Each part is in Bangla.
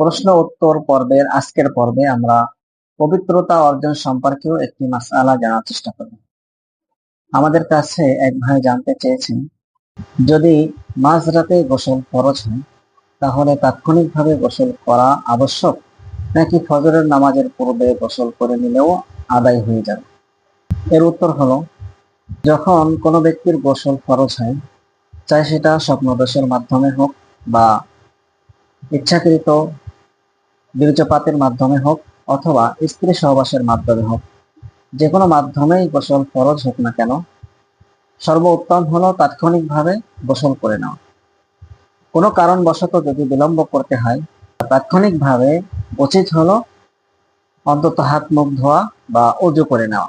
প্রশ্ন উত্তর পর্বের আজকের পর্বে আমরা পবিত্রতা অর্জন সম্পর্কেও একটি মাসআলা জানার চেষ্টা করব। আমাদের কাছে এক ভাই জানতে চেয়েছেন, যদি মাঝরাতে গোসল ফরজ হয় তাহলে তাৎক্ষণিকভাবে গোসল করা আবশ্যক, নাকি ফজরের নামাজের পূর্বে গোসল করে নিলেও আদায় হয়ে যাবে? এর উত্তর হলো, যখন কোনো ব্যক্তির গোসল ফরজ হয়, চাই সেটা স্বপ্নদোষের মাধ্যমে হোক বা ইচ্ছাকৃত বীর্যপাতের মাধ্যমে হোক অথবা স্ত্রী সহবাসের মাধ্যমে হোক, যে কোনো মাধ্যমেই গোসল ফরজ হোক না কেন, সর্বোত্তম হলো তাৎক্ষণিকভাবে গোসল করে নেওয়া। কোনো কারণবশত যদি বিলম্ব করতে হয়, তাৎক্ষণিকভাবে উচিত হলো অন্তত হাত মুখ ধোয়া বা ওযু করে নেওয়া।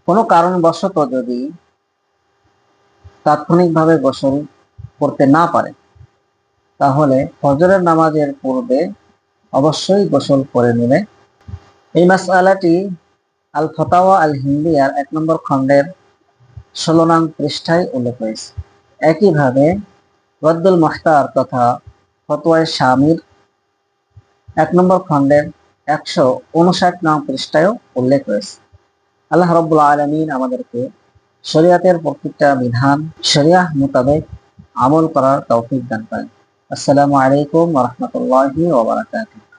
কোনো কারণবশত যদি তাৎক্ষণিকভাবে গোসল করতে না পারে, তাহলে ফজরের নামাজের পূর্বে অবশ্যই গোসল করে নিলে। এই মাসআলাটি আল ফাতাওয়া আল হিন্দিয়ার 1 নম্বর খণ্ডের 16 নং পৃষ্ঠায় উল্লেখ হয়েছে। একইভাবে রদ্দুল মুখতার তথা ফতোয়ায়ে শামির 1 নম্বর খণ্ডের 159 নং পৃষ্ঠায়ও উল্লেখ হয়েছে। আল্লাহ রাব্বুল আলামিন আমাদেরকে শরীয়তের প্রত্যেকটা বিধান শরিয়াহ মোতাবেক আমল করার তৌফিক দান করেন। আসসালামু আলাইকুম ওয়া রাহমাতুল্লাহি ওয়া বারাকাতুহু।